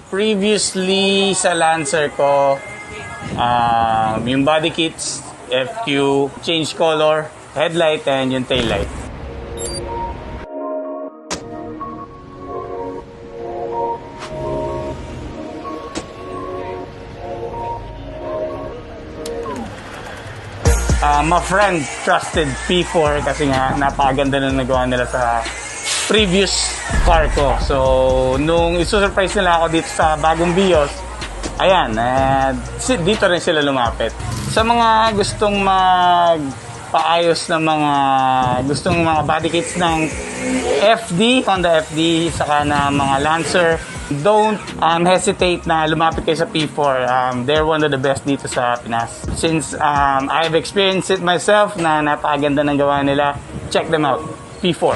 Previously sa Lancer ko, yung body kits, FQ, change color, headlight, and yung taillight. My friend trusted P4 kasi nga napakaganda na nagawa nila sa previous car ko. So, nung isusurprise nila ako dito sa bagong Vios, ayan, dito rin sila lumapit. Sa mga gustong magpaayos ng gustong mga body kits ng FD, Honda FD, saka na mga Lancer, don't hesitate na lumapit kayo sa P4. They're one of the best dito sa Pinas. Since I've experienced it myself na napakaganda ng gawa nila, check them out. P4.